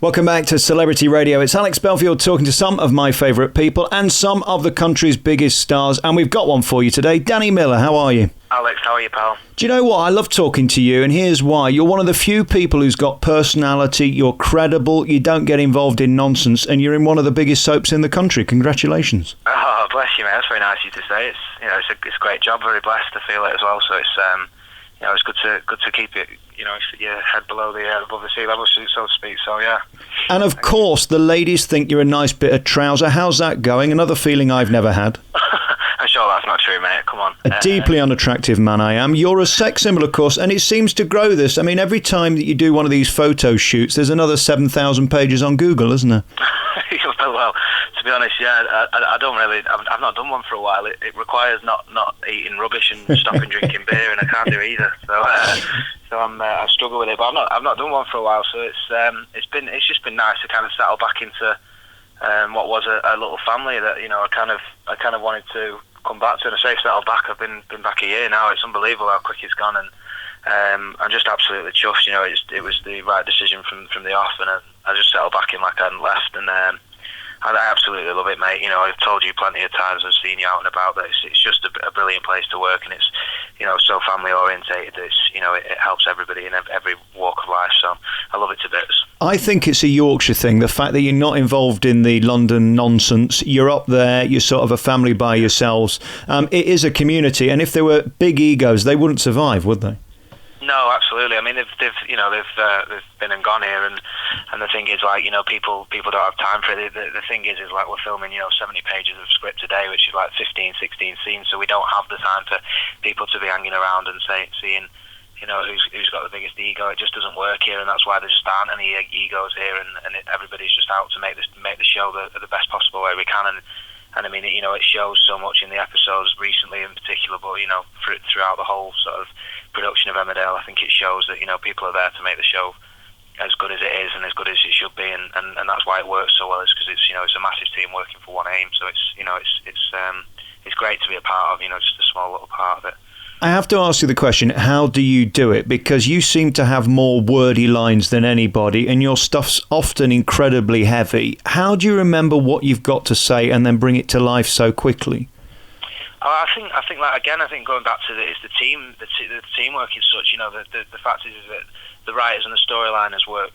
Welcome back to Celebrity Radio. It's Alex Belfield talking to some of my favourite people and some of the country's biggest stars. And we've got one for you today. Danny Miller, how are you? Alex, how are you, pal? Do you know what? I love talking to you, and here's why. You're one of the few people who's got personality, you're credible, you don't get involved in nonsense, and you're in one of the biggest soaps in the country. Congratulations. Oh, bless you, mate. That's very nice of you to say. It's a great job. Very blessed to feel it as well. So it's good to keep it, your head below above the sea level, so to speak. So yeah. And of course, the ladies think you're a nice bit of trouser. How's that going? Another feeling I've never had. I'm sure that's not true, mate. Come on. A deeply unattractive man I am. You're a sex symbol, of course, and it seems to grow this. I mean, every time that you do one of these photo shoots, there's another 7,000 pages on Google, isn't there? Well, to be honest, yeah, I don't really. I've not done one for a while. It requires not eating rubbish and stopping drinking beer, and I can't do either. So I struggle with it. But I've not done one for a while. So it's just been nice to kind of settle back into what was a little family that I kind of wanted to come back to. And I say settle back. I've been back a year now. It's unbelievable how quick it's gone, and I'm just absolutely chuffed. It was the right decision from the off, and I just settled back in like I hadn't left, and I absolutely love it, mate. I've told you plenty of times and seen you out and about that it's just a brilliant place to work, and it's so family orientated. It helps everybody in every walk of life. So I love it to bits. I think it's a Yorkshire thing. The fact that you're not involved in the London nonsense, you're up there, you're sort of a family by yourselves. It is a community, and if there were big egos, they wouldn't survive, would they? No, absolutely. I mean, they've been and gone here, and the thing is, like, people don't have time for it. The thing is like we're filming 70 pages of script a day, which is like 15, 16 scenes, so we don't have the time for people to be hanging around and seeing who's got the biggest ego. It just doesn't work here, and that's why there just aren't any egos here, and everybody's just out to make the show the best possible way we can. And I mean, it shows so much in the episodes recently, in particular, but throughout the whole sort of production of Emmerdale, I think it shows that people are there to make the show as good as it is and as good as it should be, and that's why it works so well. Is because it's a massive team working for one aim. So it's great to be a part of, just a small little part of it. I have to ask you the question, how do you do it? Because you seem to have more wordy lines than anybody, and your stuff's often incredibly heavy. How do you remember what you've got to say and then bring it to life so quickly? I think like, again, I think going back to it's the team, the teamwork is such. The fact is that the writers and the storyliners work,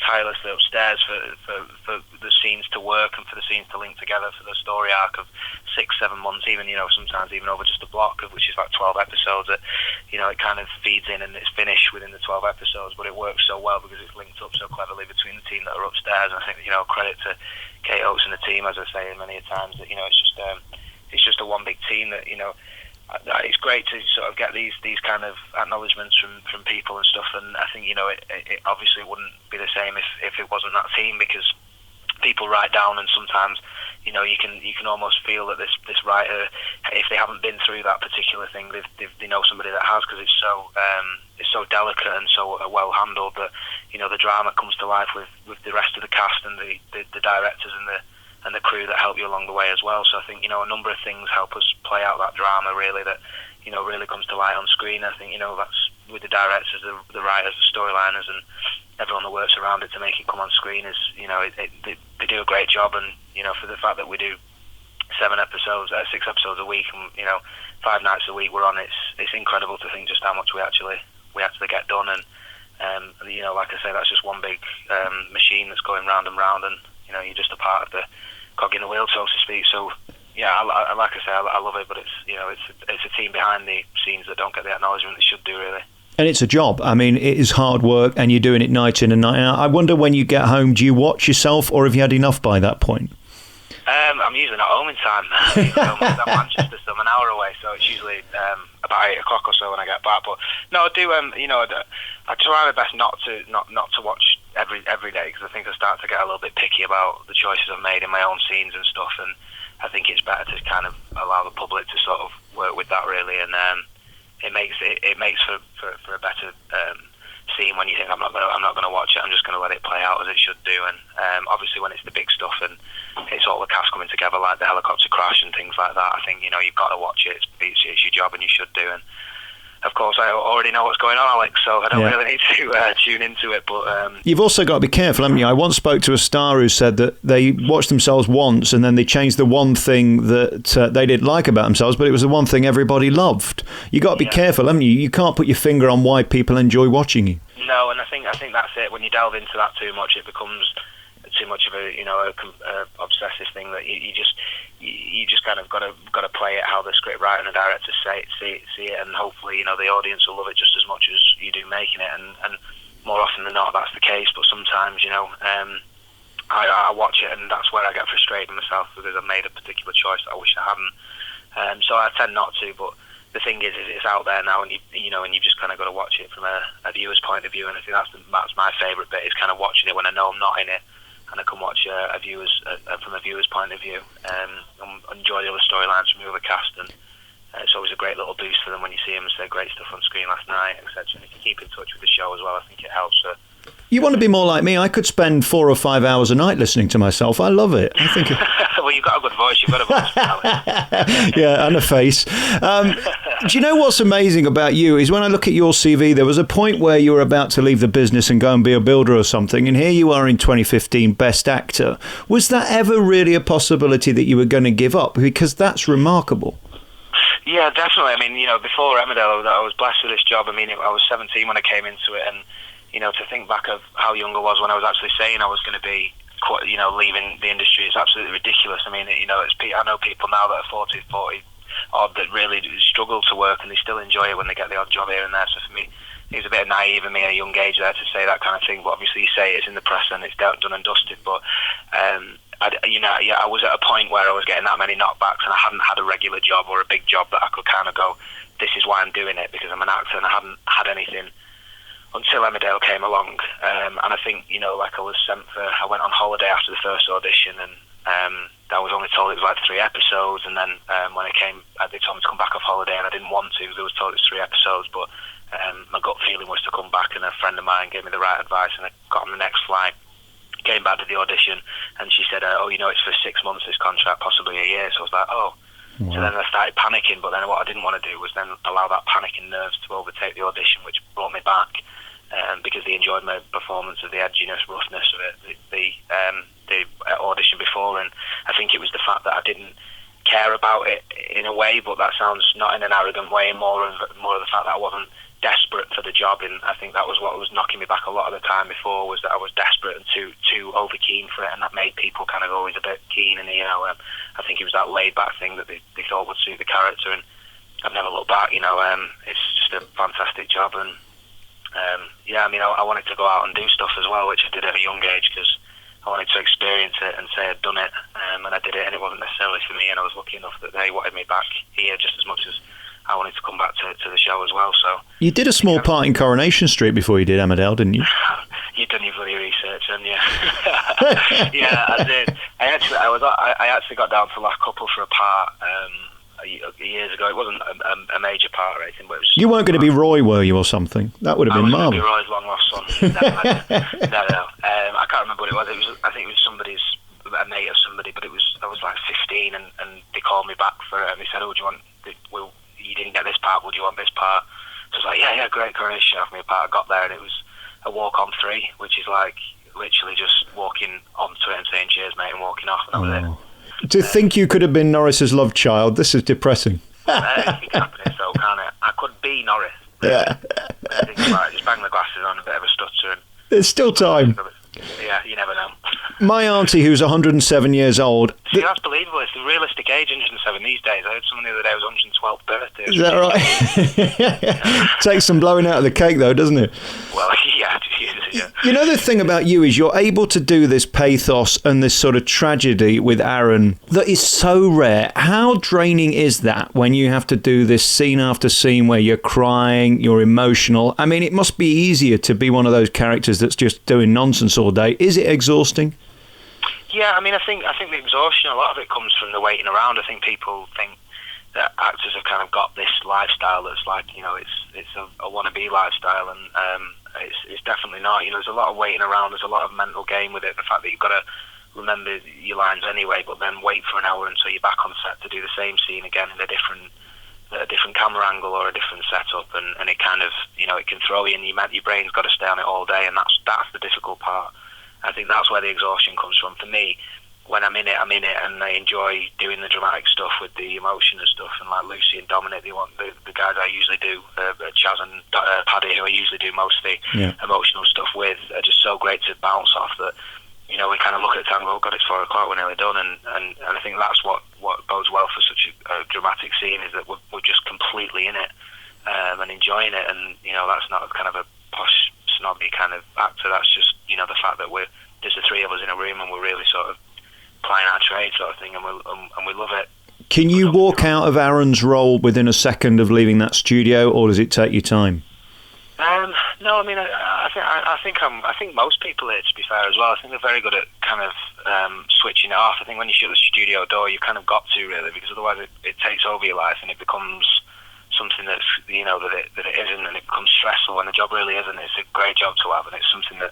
tirelessly upstairs for the scenes to work and for the scenes to link together for the story arc of 6-7 months, even sometimes even over just a block of which is like 12 episodes. That it kind of feeds in and it's finished within the 12 episodes, but it works so well because it's linked up so cleverly between the team that are upstairs. And I think credit to Kate Oates and the team, as I say many times, that it's just a one big team that it's great to sort of get these kind of acknowledgements from people and stuff, and I think it obviously wouldn't be the same if it wasn't that team, because people write down and sometimes you can almost feel that this writer, if they haven't been through that particular thing, they know somebody that has, because it's so delicate and so well handled that the drama comes to life with the rest of the cast and the directors and the crew that help you along the way as well. So I think a number of things help us play out that drama really that really comes to light on screen. I think that's with the directors, the writers, the storyliners, and everyone that works around it to make it come on screen is they do a great job. And for the fact that we do 6 episodes a week, and 5 nights a week we're on, it's incredible to think just how much we actually get done. And like I say, that's just one big machine that's going round and round, and you're just a part of the cog in the wheel, so to speak. So yeah, I like I say, I love it, but it's a team behind the scenes that don't get the acknowledgement they should do, really. And it's a job. I mean, it is hard work, and you're doing it night in and night out. I wonder, when you get home, do you watch yourself, or have you had enough by that point? I'm usually not home in time. I'm at Manchester, so I'm an hour away, so it's usually about 8 o'clock or so when I get back. But no, I do. I try my best not to watch every day, because I think I start to get a little bit picky about the choices I've made in my own scenes and stuff. And I think it's better to kind of allow the public to sort of work with that, really. And it makes for a better scene when you think I'm not going to watch it. I'm just going to let it play out as it should do. And obviously, when it's the big stuff and it's all the cast coming together, like the helicopter crash and things like that, I think you've got to watch it. It's your job and you should do. And of course, I already know what's going on, Alex, so I don't really need to tune into it. But you've also got to be careful, haven't you? I once spoke to a star who said that they watched themselves once and then they changed the one thing that they didn't like about themselves, but it was the one thing everybody loved. You got to be careful, haven't you? You can't put your finger on why people enjoy watching you. No, and I think that's it. When you delve into that too much, it becomes too much of a obsessive thing that you just kind of got to play it how the script writer and the director see it, and hopefully the audience will love it just as much as you do making it, and more often than not that's the case. But sometimes I watch it and that's where I get frustrated with myself because I've made a particular choice that I wish I hadn't. So I tend not to, but the thing is it's out there now, and you've just kind of got to watch it from a viewer's point of view, and I think that's my favourite bit, is kind of watching it when I know I'm not in it, and I can watch from a viewer's point of view, and enjoy the other storylines from the other cast, and it's always a great little boost for them when you see them say great stuff on screen last night, etc. And if you keep in touch with the show as well, I think it helps. You want to be more like me? I could spend 4 or 5 hours a night listening to myself. I love it. I think. Well, you've got a good voice. You've got a voice. Yeah, and a face. Do you know what's amazing about you is when I look at your CV, there was a point where you were about to leave the business and go and be a builder or something, and here you are in 2015, Best Actor. Was that ever really a possibility that you were going to give up? Because that's remarkable. Yeah, definitely. I mean, before Emmerdale, I was blessed with this job. I mean, I was 17 when I came into it, and to think back of how young I was when I was actually saying I was going to be, leaving the industry is absolutely ridiculous. I mean, I know people now that are 40 odd that really struggle to work and they still enjoy it when they get the odd job here and there. So for me, it was a bit naive of me at a young age there to say that kind of thing. But obviously, you say it's in the press and it's done and dusted. But I was at a point where I was getting that many knockbacks and I hadn't had a regular job or a big job that I could kind of go, this is why I'm doing it, because I'm an actor, and I hadn't had anything until Emmerdale came along. And I think, I went on holiday after the first audition, and I was only told it was like 3 episodes, and then when they told me to come back off holiday, and I didn't want to, I was told it was 3 episodes, but my gut feeling was to come back, and a friend of mine gave me the right advice, and I got on the next flight, came back to the audition, and she said, it's for 6 months, this contract, possibly a year. So I was like, oh. Wow. So then I started panicking, but then what I didn't want to do was then allow that panic and nerves to overtake the audition, which brought me back, because they enjoyed my performance of the edginess, roughness of it, the audition before, and I think it was the fact that I didn't care about it in a way, but that sounds not in an arrogant way, more of the fact that I wasn't desperate for the job, and I think that was what was knocking me back a lot of the time before, was that I was desperate and too over keen for it, and that made people kind of always a bit keen, and I think it was that laid back thing that they thought would suit the character, and I've never looked back. It's just a fantastic job, and I wanted to go out and do stuff as well, which I did at a young age, because I wanted to experience it and say I'd done it, and I did it, and it wasn't necessarily for me, and I was lucky enough that they wanted me back here just as much as I wanted to come back to the show as well. So you did a small part in Coronation Street before you did Emmerdale, didn't you? You've done your bloody research, haven't you? Yeah, I did. I actually got down to the last couple for a part years ago. It wasn't a major part or anything, but it was just you weren't going to be Roy, were you, or something? That would have been marvellous. I was going to be Roy's long lost son. No. I can't remember what it was. I think it was a mate of somebody, but I was like 15, and they called me back for it, and they said, "Oh, do you want? You didn't get this part. Would you want this part?" So I was like, "Yeah, great, Coronation, offered me a part." I got there, and it was a walk on 3, which is like literally just walking onto it and saying cheers, mate, and walking off, and that was it. To think you could have been Norris's love child, this is depressing. It can happen, so can't it? I could be Norris. Yeah. I think just bang the glasses on, a bit of a stutter, and there's still time. Yeah, you never know. My auntie, who's 107 years old... See, that's believable. It's the realistic age, 107 these days. I heard someone the other day it was 112th birthday. Is that right? Takes some blowing out of the cake, though, doesn't it? Well, yeah. You know, the thing about you is you're able to do this pathos and this sort of tragedy with Aaron that is so rare. How draining is that when you have to do this scene after scene where you're crying, you're emotional? I mean, it must be easier to be one of those characters that's just doing nonsense all day. Is it exhausting? Yeah, I mean, I think the exhaustion, a lot of it comes from the waiting around. I think people think that actors have kind of got this lifestyle that's like, it's a wannabe lifestyle, and it's definitely not. There's a lot of waiting around, there's a lot of mental game with it, the fact that you've got to remember your lines anyway, but then wait for an hour until you're back on set to do the same scene again in a different a different camera angle or a different setup, and it kind of, it can throw you, and your brain's got to stay on it all day, and that's the difficult part. I think that's where the exhaustion comes from. For me, when I'm in it, and I enjoy doing the dramatic stuff with the emotion and stuff, and like Lucy and Dominic, the guys I usually do, Chaz and Paddy, who I usually do most of the emotional stuff with, are just so great to bounce off that, we kind of look at the time and go, oh God, it's 4 o'clock, we're nearly done, and I think that's what bodes well for such a dramatic scene, is that we're just completely in it, and enjoying it, and, that's not kind of a posh, snobby kind of actor, that's just, the fact that there's the three of us in a room and we're really sort of playing our trade sort of thing, and we love it. Can you walk out of Aaron's role within a second of leaving that studio, or does it take you time? No, I mean, I think most people here, to be fair as well, I think they're very good at kind of switching it off. I think when you shut the studio door, you've kind of got to, really, because otherwise it takes over your life and it becomes something that's, that it isn't, and it becomes stressful, and the job really isn't. It's a great job to have, and it's something that,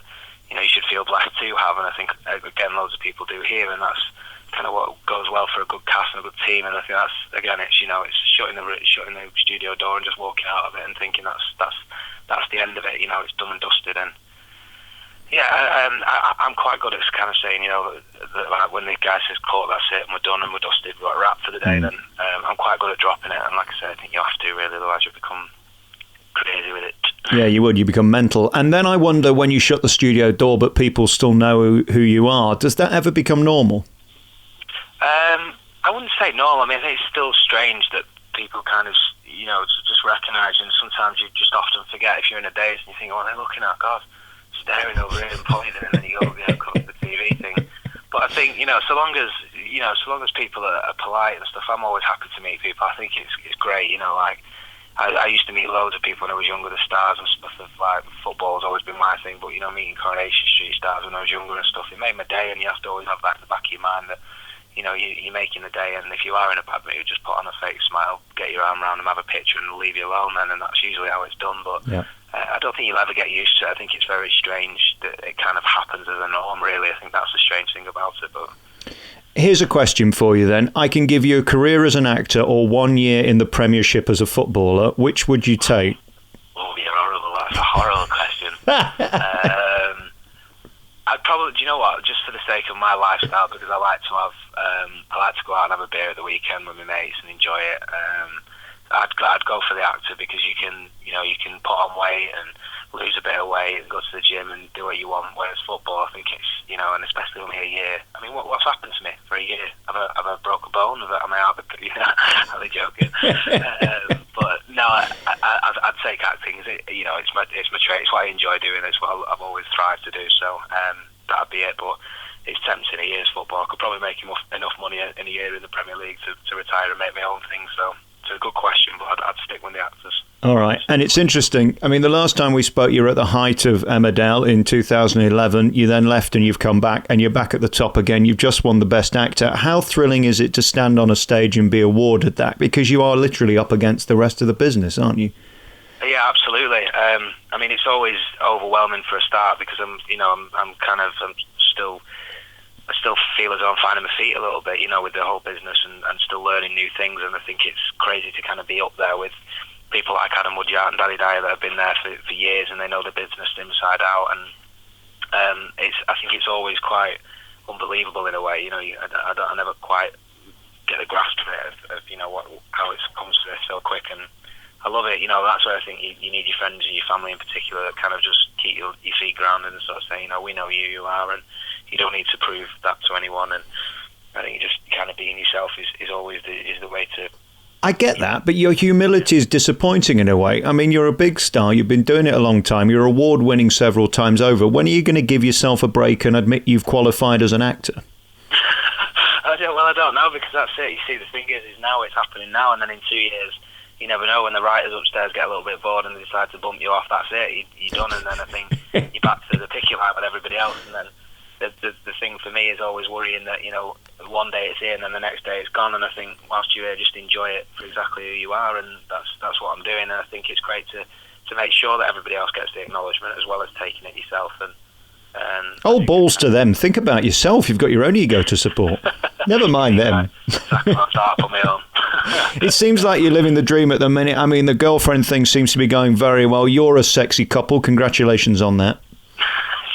you should feel blessed to have, and I think, again, loads of people do here, and that's kind of what goes well for a good cast and a good team, and I think that's, again, it's shutting the studio door and just walking out of it and thinking that's the end of it, it's done and dusted. And I'm quite good at kind of saying, that like when the guy says cut, that's it, and we're done and we're dusted, we're wrapped for the day, then I'm quite good at dropping it, and like I said, I think you have to, really, otherwise you become crazy with it. Yeah, you would. You become mental. And then I wonder, when you shut the studio door but people still know who you are, does that ever become normal? I wouldn't say normal. I mean, I think it's still strange that people kind of, just recognise, and sometimes you just often forget if you're in a daze and you think, oh, they're looking at, God, staring over here and pointing, and then you go, yeah, cut the TV thing. But I think, so long as people are polite and stuff, I'm always happy to meet people. I think it's great, like, I used to meet loads of people when I was younger, the stars and stuff. Like, football's always been my thing, but meeting Coronation Street stars when I was younger and stuff, it made my day. And you have to always have that in the back of your mind that you're making the day. And if you are in a bad mood, just put on a fake smile, get your arm around them, have a picture, and leave you alone. Then, and that's usually how it's done. But I don't think you'll ever get used to it. I think it's very strange that it kind of happens as a norm. Really, I think that's the strange thing about it. But here's a question for you then. I can give you a career as an actor or 1 year in the Premiership as a footballer. Which would you take? Oh, you're horrible. That's a horrible question. I'd probably, do you know what? Just for the sake of my lifestyle, because I like to go out and have a beer at the weekend with my mates and enjoy it. I'd go for the actor, because you can put on weight and lose a bit of weight and go to the gym and do what you want. Whereas football, I think it's, and especially only a year. I mean, what's happened to me for a year? Have I broke a bone? Am I out of the, are they joking? But no, I'd take acting. It's my trade. It's what I enjoy doing. It's what I've always thrived to do. So that'd be it. But it's tempting. A year's football. I could probably make enough money in a year in the Premier League to retire and make my own thing. So it's a good question, but I'd stick with the actors. All right. And it's interesting. I mean, the last time we spoke, you were at the height of Emmerdale in 2011. You then left and you've come back, and you're back at the top again. You've just won the Best Actor. How thrilling is it to stand on a stage and be awarded that? Because you are literally up against the rest of the business, aren't you? Yeah, absolutely. I mean, it's always overwhelming for a start, because I still feel as though I'm finding my feet a little bit, with the whole business and still learning new things. And I think it's crazy to kind of be up there with people like Adam Woodyard and Danny Dyer that have been there for years, and they know the business inside out. And I think it's always quite unbelievable in a way. I never quite get a grasp of it, of how it comes to this so quick. And I love it. That's where I think you need your friends and your family in particular that kind of just keep your feet grounded and sort of say, we know who you are, and you don't need to prove that to anyone. And I think just kind of being yourself is always the way to. I get that, but your humility is disappointing in a way. I mean, you're a big star. You've been doing it a long time. You're award-winning several times over. When are you going to give yourself a break and admit you've qualified as an actor? I don't know, because that's it. You see, the thing is now it's happening now, and then in 2 years, you never know, when the writers upstairs get a little bit bored and they decide to bump you off, that's it. You're done, and then I think you're back to the picket line with everybody else. And then the thing for me is always worrying that, one day it's here and then the next day it's gone. And I think whilst you're here, just enjoy it for exactly who you are, and that's what I'm doing. And I think it's great to make sure that everybody else gets the acknowledgement as well as taking it yourself. And oh, balls to them. Think about yourself. You've got your own ego to support. Never mind them. Exactly. I'll start up on my own. It seems like you're living the dream at the minute. I mean, the girlfriend thing seems to be going very well. You're a sexy couple. Congratulations on that.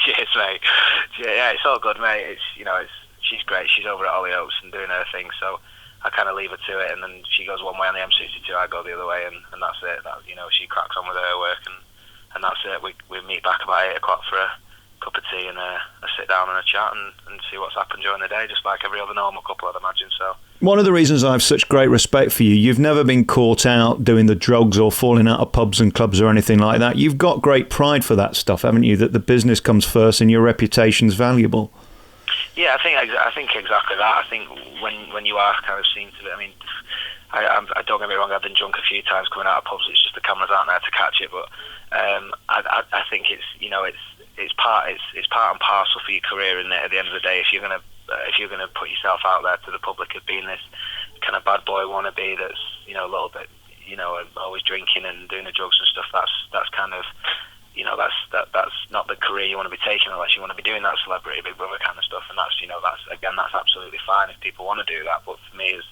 Cheers, mate. Yeah, it's all good, mate. She's great. She's over at Hollyoaks and doing her thing, so I kind of leave her to it, and then she goes one way on the M62, I go the other way, and that's it. She cracks on with her work, and that's it. We meet back about 8 o'clock for a cup of tea and a sit down and a chat and see what's happened during the day, just like every other normal couple, I'd imagine. So one of the reasons I have such great respect for you, you've never been caught out doing the drugs or falling out of pubs and clubs or anything like that. You've got great pride for that stuff, haven't you? That the business comes first and your reputation's valuable. Yeah, I think exactly that. I think when you are kind of seen to it, I mean, I don't get me wrong, I've been drunk a few times coming out of pubs. It's just the cameras aren't there to catch it, but I think it's part and parcel for your career. And at the end of the day, if you're gonna put yourself out there to the public as being this kind of bad boy wannabe that's a little bit always drinking and doing the drugs and stuff, that's kind of that's not the career you want to be taking unless you want to be doing that celebrity Big Brother kind of stuff. And that's absolutely fine if people want to do that. But for me, as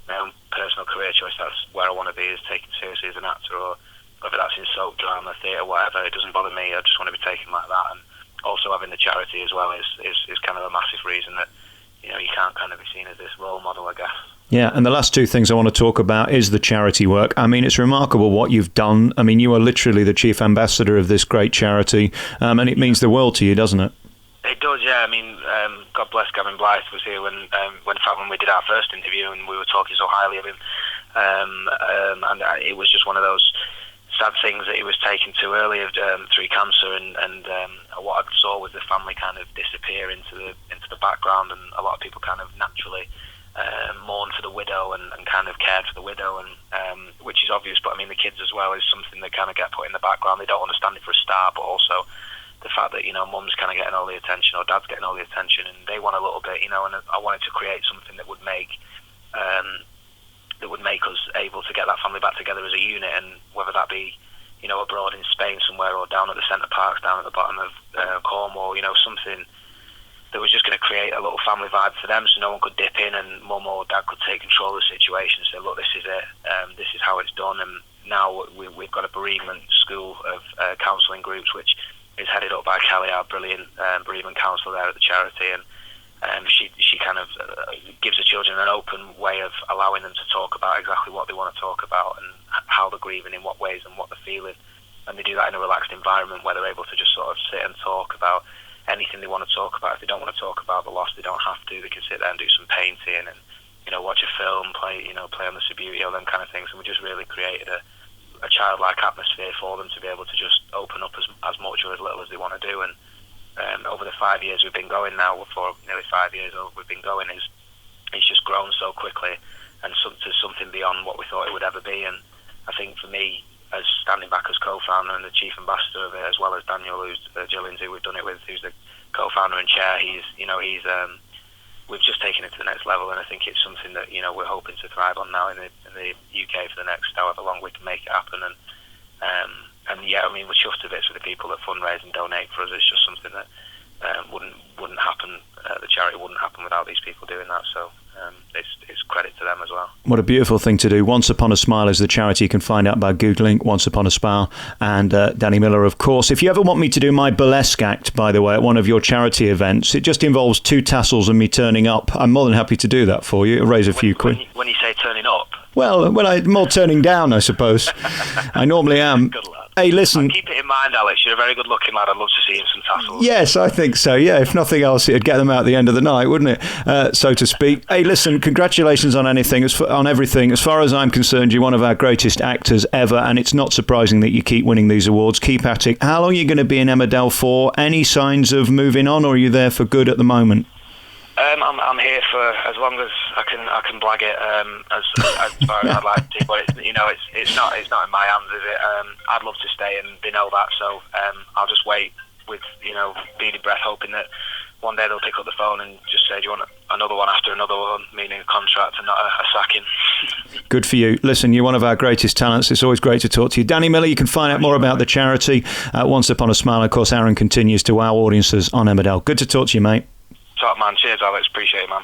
my own personal career choice, that's where I want to be, is taken seriously as an actor, or whether that's in soap, drama, theatre, whatever. It doesn't bother me. I just want to be taken like that. And also having the charity as well is kind of a massive reason that you can't kind of be seen as this role model, I guess. Yeah, and the last two things I want to talk about is the charity work. I mean, it's remarkable what you've done. I mean, you are literally the chief ambassador of this great charity, and it means the world to you, doesn't it? It does, yeah. I mean, God bless Gavin Blythe was here when we did our first interview, and we were talking so highly of him, and it was just one of those sad things that he was taken to early through cancer, and what I saw was the family kind of disappear into the background, and a lot of people kind of naturally mourned for the widow and kind of cared for the widow, and which is obvious, but I mean the kids as well is something that kind of get put in the background. They don't understand it for a start, but also the fact that mum's kind of getting all the attention or dad's getting all the attention, and they want a little bit, and I wanted to create something that would make us able to get that family back together as a unit, and whether that be abroad in Spain somewhere or down at the Centre Parks down at the bottom of Cornwall, something that was just going to create a little family vibe for them, so no one could dip in and mum or dad could take control of the situation and say, look, this is it, this is how it's done. And now we've got a bereavement school of counselling groups, which is headed up by Kelly, our brilliant bereavement counsellor there at the charity, and she kind of gives the children an open way of allowing them to talk about exactly what they want to talk about and how they're grieving, in what ways and what they're feeling. And they do that in a relaxed environment where they're able to just sort of sit and talk about anything they want to talk about. If they don't want to talk about the loss, they don't have to. They can sit there and do some painting and watch a film, play on the Subbuteo, all them kind of things. And we just really created a childlike atmosphere for them to be able to just open up as much or as little as they want to do. And over the 5 years we've been going now, for nearly 5 years we've been going, it's just grown so quickly and to something beyond what we thought it would ever be. And I think for me, as standing back as co-founder and the chief ambassador of it, as well as Daniel, who's Gillins, who we've done it with, who's the co-founder and chair, we've just taken it to the next level, and I think it's something that we're hoping to thrive on now in the UK for the next however long we can make it happen. And yeah, I mean, we're chuffed to bits with the people that fundraise and donate for us. It's just something that wouldn't happen. The charity wouldn't happen without these people doing that. So it's credit to them as well. What a beautiful thing to do. Once Upon a Smile is the charity. You can find out by Googling Once Upon a Smile. And Danny Miller, of course. If you ever want me to do my burlesque act, by the way, at one of your charity events, it just involves 2 tassels and me turning up. I'm more than happy to do that for you. It'll raise a few quid. When you say turning up? Well, more turning down, I suppose. I normally am. Good lad. Hey, listen. Keep it in mind, Alex. You're a very good-looking lad. I'd love to see you in some tassels. Yes, I think so. Yeah, if nothing else, it'd get them out at the end of the night, wouldn't it? So to speak. Hey, listen. Congratulations on on everything. As far as I'm concerned, you're one of our greatest actors ever, and it's not surprising that you keep winning these awards. Keep at it. How long are you going to be in Emmerdale for? Any signs of moving on, or are you there for good at the moment? I'm here for as long as I can blag it as far as I'd like to, but it's not in my hands, is it? I'd love to stay, and they know that, so I'll just wait with bated breath, hoping that one day they'll pick up the phone and just say, do you want another one after another one, meaning a contract and not a sacking. Good for you. Listen, you're one of our greatest talents. It's always great to talk to you. Danny Miller, you can find out more about the charity Once Upon a Smile. Of course, Aaron continues to wow audiences on Emmerdale. Good to talk to you, mate. Top man. Cheers, Alex. Appreciate it, man.